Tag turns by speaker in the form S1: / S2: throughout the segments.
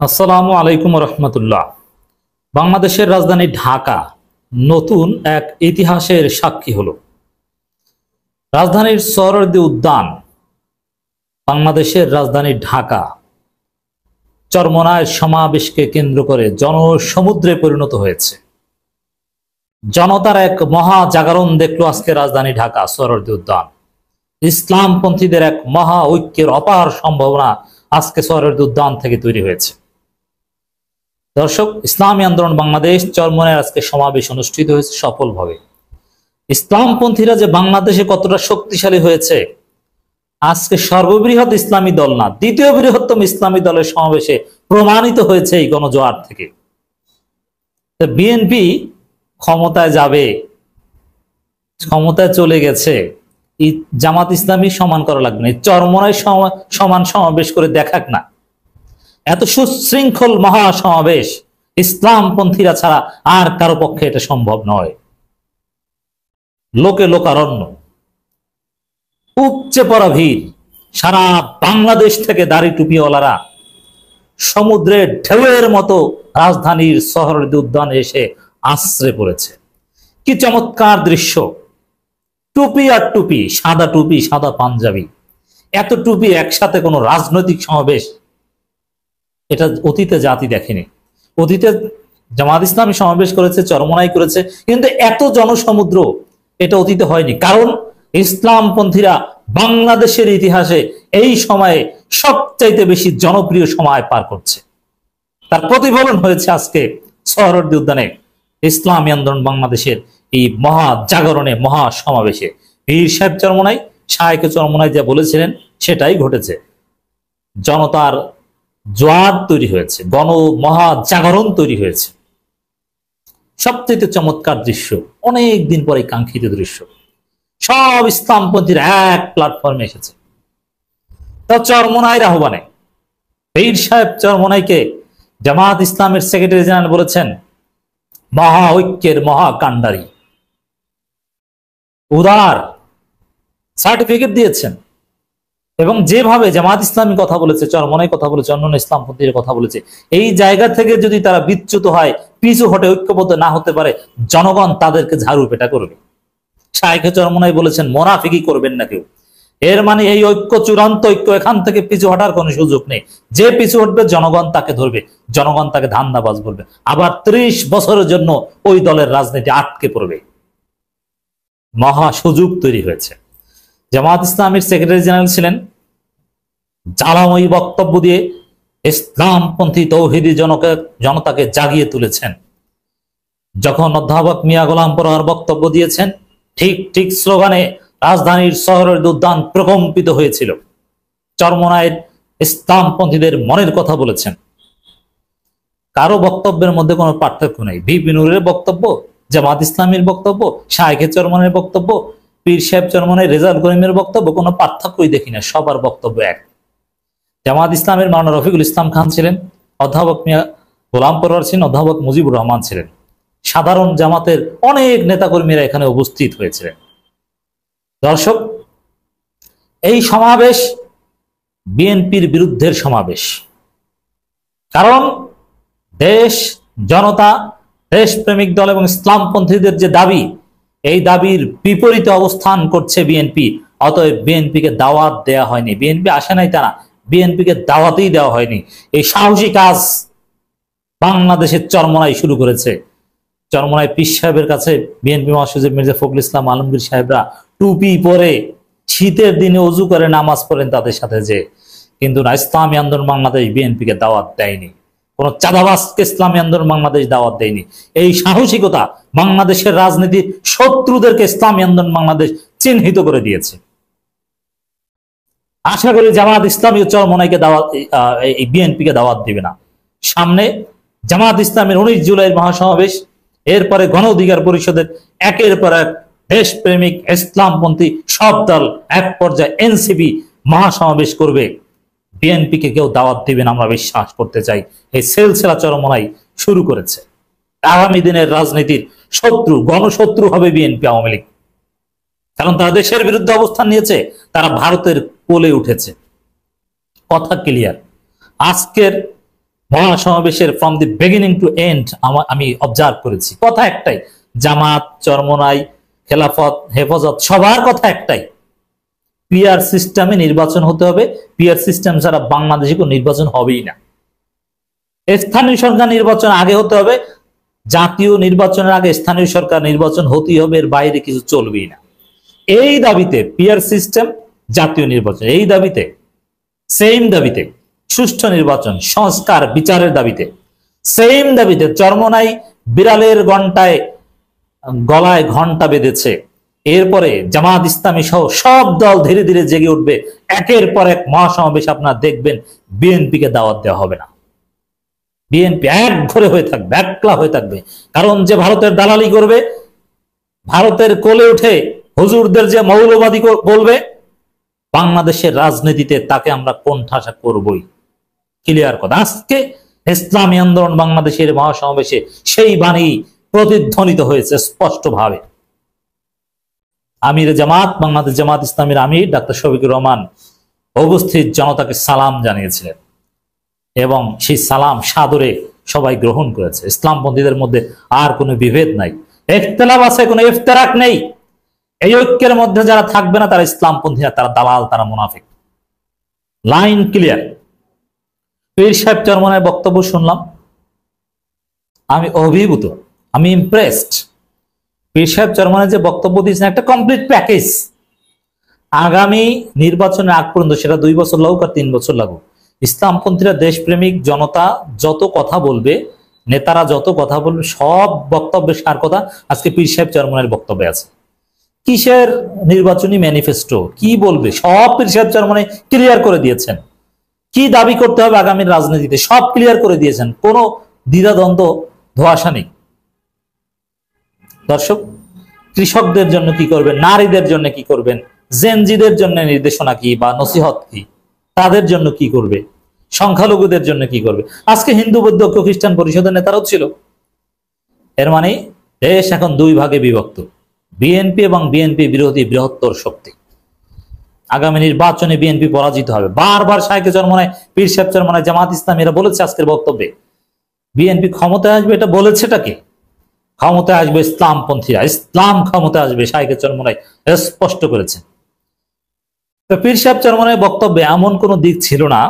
S1: আসসালামু আলাইকুম রহমতুল্লাহ। বাংলাদেশের রাজধানী ঢাকা নতুন এক ইতিহাসের সাক্ষী হলো। রাজধানীর সোহরাওয়ার্দী উদ্যান বাংলাদেশের রাজধানী ঢাকা চরমোনাইয়ের সমাবেশকে কেন্দ্র করে জনসমুদ্রে পরিণত হয়েছে। জনতার এক মহা জাগরণ দেখলো আজকে রাজধানী ঢাকা সোহরাওয়ার্দী উদ্যান। ইসলামপন্থীদের এক মহা ঐক্যের অপার সম্ভাবনা আজকে সোহরাওয়ার্দী উদ্যান থেকে তৈরি হয়েছে। দর্শক, ইসলামী আন্দোলন বাংলাদেশ চরমোনাইয়ে আজকে সমাবেশ অনুষ্ঠিত হয়েছে সফলভাবে। ইসলামপন্থীরা যে বাংলাদেশে কতটা শক্তিশালী হয়েছে আজকে সর্ববৃহৎ ইসলামী দল না, দ্বিতীয় বৃহত্তম ইসলামী দলের সমাবেশে প্রমাণিত হয়েছে এই গণজোয়ার থেকে। বিএনপি ক্ষমতায় যাবে, ক্ষমতায় চলে গেছে, জামাত ইসলামী সমান করা লাগবে না, চরমোনাই সমান সমাবেশ করে দেখাক না। এত সুশৃঙ্খল মহাসমাবেশ ইসলামপন্থীরা ছাড়া আর কারো পক্ষে এটা সম্ভব নয়। লোকে লোকারণ্য, উপচে পড়া ভিড়, সারা বাংলাদেশ থেকে দাড়ি টুপিওয়ালারা সমুদ্রের ঢেউয়ের মতো রাজধানীর সোহরাওয়ার্দী উদ্যানে এসে আশ্রে পড়েছে। কি চমৎকার দৃশ্য! টুপি আর টুপি, সাদা টুপি সাদা পাঞ্জাবি, এত টুপি একসাথে কোনো রাজনৈতিক সমাবেশ এটা অতীতে জাতি দেখেনি। অতীতে জামাত ইসলামী সমাবেশ করেছে, চরমোনাই করেছে, কিন্তু এত জনসমুদ্র এটা অতীতে হয়নি। কারণ ইসলামপন্থীরা বাংলাদেশের ইতিহাসে এই সময়ে সবচাইতে বেশি জনপ্রিয় সময় পার করছে। তার প্রতিফলন হয়েছে আজকে সোহরাওয়ার্দী উদ্যানে ইসলামী আন্দোলন বাংলাদেশের এই মহা জাগরণে, মহা সমাবেশে। পীর সাহেব চরমোনাই, শায়েখে চরমোনাই যা বলেছিলেন সেটাই ঘটেছে। জনতার জোয়ার তৈরি হয়েছে, গণ মহা জাগরণ তৈরি হয়েছে। সবচেয়ে চমৎকার দৃশ্য, অনেক দিন পরে কাঙ্ক্ষিত দৃশ্য। সব ইসলামপন্থীরা এক প্ল্যাটফর্মে এসেছে। তা চরমোনাইয়ের আহ্বানে পীর সাহেব চরমোনাইকে জামাত ইসলামের সেক্রেটারি জেনারেল বলেছেন মহা ঐক্যের মহা কান্ডারি, উদার সার্টিফিকেট দিয়েছেন। এবং যেভাবে জামাত ইসলামী কথা বলেছে, চরমোনাই কথা বলেছে, অন্যান্য ইসলামপন্থীর কথা বলেছে, এই জায়গা থেকে যদি তারা বিচ্যুত হয়, পিছু হটে, ঐক্যবদ্ধ না হতে পারে, জনগণ তাদেরকে ঝাড়ু পেটা করবে। শায়েখে চরমোনাই বলেছেন মুনাফিকি করবেন না কেউ। এর মানে এই ঐক্য চূড়ান্ত ঐক্য, এখান থেকে পিছু হটার কোনো সুযোগ নেই। যে পিছু হটবে জনগণ তাকে ধরবে, জনগণ তাকে ধান্দাবাজ বলবে, আবার 30 বছরের জন্য ওই দলের রাজনীতি আটকে পড়বে। মহা সুযোগ তৈরি হয়েছে। জামাত ইসলামীর সেক্রেটারি জেনারেল ছিলেন, জ্বালাময়ী বক্তব্য দিয়ে ইসলামপন্থী তৌহিদি জনতাকে জাগিয়ে তুলেছেন। যখন অধ্যাপক মিয়া গোলাম পরোয়ার বক্তব্য দিয়েছেন, ঠিক ঠিক স্লোগানে রাজধানীর সোহরাওয়ার্দী উদ্যান প্রকম্পিত হয়েছিল। চরমোনাইয়ের ইসলামপন্থীদের মনের কথা বলেছেন। কারো বক্তব্যের মধ্যে কোনো পার্থক্য নেই। ভিপি নূরের বক্তব্য, জামাত ইসলামীর বক্তব্য, শায়েখে চরমোনাইয়ের বক্তব্য, পীর সাহেব চরমোনাই, রেজাউল করিমের বক্তব্য, কোনো পার্থক্যই দেখি না, সবার বক্তব্য এক। জামাত ইসলামের মাওলানা রফিকুল ইসলাম খান ছিলেন, অধ্যাপক মিয়া গোলাম পরোয়ার ছিলেন, অধ্যাপক মুজিবুর রহমান ছিলেন। সাধারণ জামাতের অনেক নেতাকর্মীরা এখানে উপস্থিত হয়েছিলেন। দর্শক, এই সমাবেশ বিএনপির বিরুদ্ধের সমাবেশ। কারণ দেশ, জনতা, দেশপ্রেমিক দল এবং ইসলামপন্থীদের যে দাবি, এই দাবির বিপরীতে অবস্থান করছে বিএনপি। অতএব বিএনপিকে দাওয়াত দেয়া হয়নি। বিএনপি আসে নাই তা না, বিএনপিকে দাওয়াতেই দেওয়া হয়নি। এই সাহসী কাজ বাংলাদেশের চরমোনাই শুরু করেছে। চরমোনাই পীর সাহেবের কাছে বিএনপি মহাসচিব মির্জা ফখরুল ইসলাম আলমগীর সাহেবরা টুপি পরে শীতের দিনে অজু করে নামাজ পড়েন তাদের সাথে যে, কিন্তু না, ইসলামী আন্দোলন বাংলাদেশ বিএনপিকে দাওয়াত দেয়নি। কোন চাঁদাবাজকে ইসলামী আন্দোলন বাংলাদেশ দাওয়াত দেয়নি। এই সাহসিকতা বাংলাদেশের রাজনীতির শত্রুদেরকে ইসলামী আন্দোলন বাংলাদেশ চিহ্নিত করে দিয়েছে। আশা করি জামাত ইসলামী চরমোনাইকে দাওয়াত, এই বিএনপিকে দাওয়াত দিবে না। সামনে জামাত ইসলামের 19 জুলাইয়ের মহাসমাবেশ, এরপরে গণ অধিকার পরিষদের একের পর এক দেশপ্রেমিক ইসলামপন্থী সব দল এক পর্যায়ে এনসিপি মহাসমাবেশ করবে। বিএনপিকে কেউ দাওয়াত দিবেন আমরা বিশ্বাস করতে চাই। এই সিলসিলা চরমোনাই শুরু করেছে। আগামী দিনের রাজনীতির শত্রু, গণশত্রু হবে বিএনপি, আওয়ামী লীগ। কারণ তারা দেশের বিরুদ্ধে অবস্থান নিয়েছে, তারা ভারতের কোলে উঠেছে। কথা ক্লিয়ার। আজকের মহাসমাবেশের from the beginning to end আমি অবজার্ভ করেছি, কথা একটাই, জামাত, চরমনাই, খেলাফত, হেফাজত, সবার কথা একটাই, পিআর সিস্টেমে নির্বাচন হতে হবে। পিআর সিস্টেম ছাড়া বাংলাদেশে কোনো নির্বাচন হবেই না। স্থানীয় সরকার নির্বাচন আগে হতে হবে, জাতীয় নির্বাচনের আগে স্থানীয় সরকার নির্বাচন হতেই হবে, এর বাইরে কিছু চলবেই না। এই দাবিতে পিআর সিস্টেম, জাতীয় নির্বাচন, এই দাবিতে, সেম দাবিতে, সুষ্ঠু নির্বাচন, সংস্কার, বিচারের দাবিতে, সেম দাবিতে চরমনাই বিড়ালের গলায় ঘন্টা বেঁধেছে। এরপরে জামাত ইসলামী সহ সব দল ধীরে ধীরে জেগে উঠবে, একের পর এক মহাসমাবেশ আপনারা দেখবেন। বিএনপিকে দাওয়াত দেওয়া হবে না, বিএনপি এক ঘরে হয়ে থাকবে, একলা হয়ে থাকবে। কারণ যে ভারতের দালালি করবে, ভারতের কোলে উঠে হুজুরদের যে মৌলবাদী বলবে, বাংলাদেশের রাজনীতিতে তাকে আমরা কোণঠাসা করবই। ক্লিয়ার কথা। আজকে ইসলামী আন্দোলন বাংলাদেশের মহাসমাবেশে সেই বাণী প্রতিধ্বনিত হয়েছে স্পষ্টভাবে। আমির জামাত, বাংলাদেশ জামাত ইসলামীর আমির ডাক্তার শফিকুর রহমান উপস্থিত জনতাকে সালাম জানিয়েছিলেন এবং সেই সালাম সাদরে সবাই গ্রহণ করেছে। ইসলামপন্থীদের মধ্যে আর কোনো বিভেদ নাই, ইখতিলাফ আছে, কোনো ইফতেরাক নেই। এই ঐক্যের মধ্যে যারা থাকবে না তারা ইসলামপন্থীরা, তারা দালাল, তারা মুনাফিক। Line clear. পীর সাহেব চরমনের বক্তব্য শুনলাম, আমি অভিভূত, আমি ইমপ্রেসড। পীর সাহেব চরমনের যে বক্তব্য দিয়েছেন একটা কমপ্লিট প্যাকেজ। আগামী নির্বাচনের আগ পর্যন্ত, সেটা 2 বছর লাগুক আর 3 বছর লাগুক, ইসলামপন্থীরা, দেশপ্রেমিক জনতা যত কথা বলবে, নেতারা যত কথা বলবে, সব বক্তব্যের সার কথা আজকে পীর সাহেব চরমনের বক্তব্যে আছে। কিসের নির্বাচনী ম্যানিফেস্টো, কি বলবে, সব পীর সাহেব চরমনে ক্লিয়ার করে দিয়েছেন। কি দাবি করতে হবে আগামীর রাজনীতিতে, সব ক্লিয়ার করে দিয়েছেন, কোনো দ্বিধাদ্বন্দ্ব, ধোঁয়াশা নেই। দর্শক, কৃষকদের জন্য কি করবেন, নারীদের জন্য কি করবেন, জেনজিদের জন্য নির্দেশনা কি বা নসিহত কি, তাদের জন্য কি করবে, সংখ্যালঘুদের জন্য কি করবে। আজকে হিন্দু, বৌদ্ধ, খ্রিস্টান পরিষদের নেতারাও ছিল। এর মানে দেশ এখন 2 ভাগে বিভক্ত, বিএনপি এবং বিএনপি বিরোধী বৃহত্তর শক্তি। আগামী নির্বাচনে বিএনপি পরাজিত হবে। বারবার শায়েখে চরমনাই, পীর সাহেব চরমনাই, জামাত ইসলামীরা বলেছে আজকের বক্তব্যে, বিএনপি ক্ষমতায় আসবে। এটা বলেছেটা কে? ক্ষমতায় আসবে ইসলামপন্থীরা, ইসলাম ক্ষমতায় আসবে, শায়েখে চরমনাই স্পষ্ট করেছেন। তো পীর সাহেব চরমনাই বক্তব্যে এমন কোন দিক ছিল না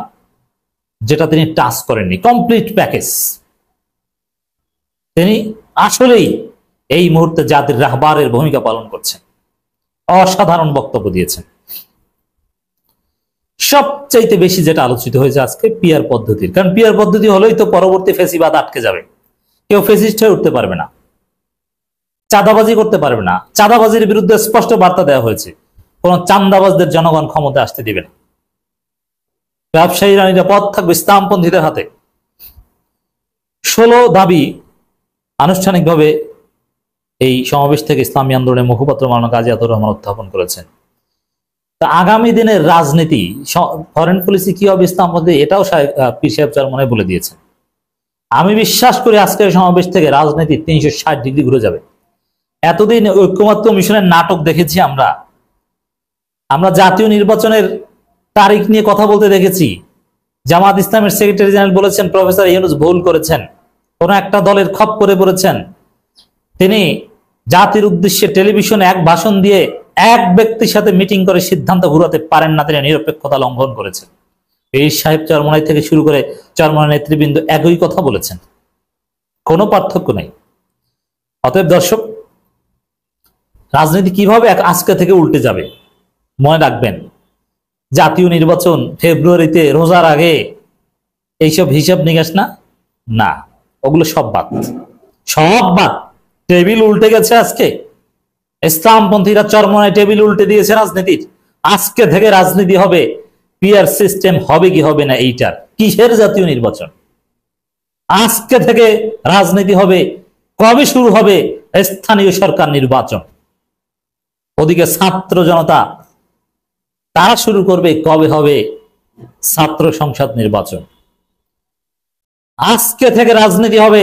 S1: যেটা তিনি টাচ করেননি, কমপ্লিট প্যাকেজ। তিনি আসলেই এই মুহূর্তে জাতির রাহবারের ভূমিকা পালন করছেন, অসাধারণ বক্তব্য দিয়েছেন। সবচাইতে বেশি যেটা আলোচিত হয়েছে আজকে পিআর পদ্ধতির, কারণ পিআর পদ্ধতি হলেই তো পরবর্তী ফেসিবাদ আটকে যাবে, কেউ ফেসিস্ট হয়ে উঠতে পারবে না, চাঁদাবাজি করতে পারবে না। চাঁদাবাজির বিরুদ্ধে স্পষ্ট বার্তা দেওয়া হয়েছে, কোন চাঁদাবাজদের জনগণ ক্ষমতা আসতে দিবে না, ব্যবসায়ীরা নিরাপদ থাকবে ইসলামপন্থীদের হাতে। 16 দাবি আনুষ্ঠানিকভাবে এই সমাবেশ থেকে ইসলামী আন্দোলনের মুখপাত্র মাওলানা কাজী আতাউর রহমান উত্থাপন করেছেন। তা আগামী দিনের রাজনীতি, ফরেন পলিসি কি হবে ইসলামপন্থী, এটাও পীর সাহেব চরমনাই বলে দিয়েছেন। আমি বিশ্বাস করি আজকের সমাবেশ থেকে রাজনীতি 360 ডিগ্রি ঘুরে যাবে। এতদিন ঐক্যমত্য মিশনের নাটক দেখেছি আমরা জাতীয় নির্বাচনের তারিখ নিয়ে কথা বলতে দেখেছি। জামাত ইসলামের সেক্রেটারি জেনারেল বলেছেন প্রফেসর ইউনূস ভুল করেছেন, কোন একটা দলের খপ্পরে পড়েছেন। তিনি জাতির উদ্দেশ্যে টেলিভিশনে এক ভাষণ দিয়ে এক ব্যক্তির সাথে মিটিং করে সিদ্ধান্ত ঘুরাতে পারেন না, তিনি নিরপেক্ষতা লঙ্ঘন করেছেন। পীর সাহেব চরমনাই থেকে শুরু করে চরমনাই নেতৃবৃন্দ একই কথা বলেছেন, কোনো পার্থক্য নেই। অতএব দর্শক, রাজনীতি কিভাবে আজকে থেকে উল্টে যাবে মনে রাখবেন। জাতীয় নির্বাচন ফেব্রুয়ারিতে, রোজার আগে, এইসব হিসাব নিকাশ না, ওগুলো সব বাদ, সব বাদ। টেবিল উল্টে গেছে আজকে, ইসলামপন্থীরা চরমনাই টেবিল উল্টে দিয়েছে রাজনীতির। আজকে থেকে রাজনীতি হবে পিআর সিস্টেম হবে কি হবে না, এইটার কিসের জাতীয় নির্বাচন। আজকে থেকে রাজনীতি হবে কবে শুরু হবে স্থানীয় সরকার নির্বাচন। ওদিকে ছাত্র জনতা তারা শুরু করবে কবে হবে ছাত্র সংসদ নির্বাচন। আজকে থেকে রাজনীতি হবে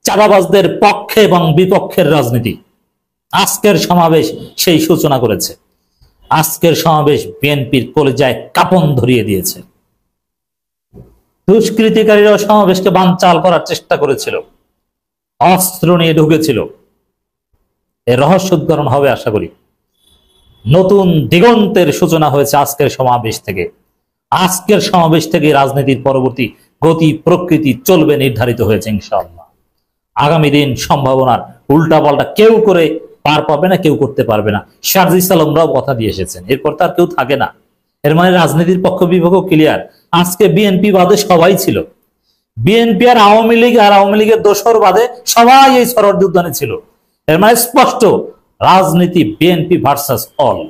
S1: চাঁদাবাজদের পক্ষে এবং বিপক্ষের রাজনীতি। আজকের সমাবেশ সেই সূচনা করেছে। আজকের সমাবেশ বিএনপির কলিজায় কাঁপন ধরিয়ে দিয়েছে। দুষ্কৃতিকারীরা সমাবেশকে বানচাল করার চেষ্টা করেছিল, অস্ত্র নিয়ে ঢুকেছিল। এর রহস্য উদ্ঘাটন হবে আশা করি। নতুন দিগন্তের সূচনা হয়েছে আজকের সমাবেশ থেকে। আজকের সমাবেশ থেকে রাজনীতির পরবর্তী গতি প্রকৃতি চলবে নির্ধারিত হয়েছে ইনশাআল্লাহ। আগামী দিন সম্ভাবনার উল্টাপাল্টা কেউ করে পার পাবে না, কেউ করতে পারবে না। শারজিস আলমরাও কথা দিয়ে এসেছেন, এরপর তার কেউ থাকে না। এর মানে রাজনীতির পক্ষ বিপক্ষ ক্লিয়ার। আজকে বিএনপি বাদে সবাই ছিল, বিএনপি আর আওয়ামী লীগের দোসর বাদে সবাই এই সরদ উদ্যানে ছিল। এর মানে স্পষ্ট রাজনীতি বিএনপি ভার্সাস অল।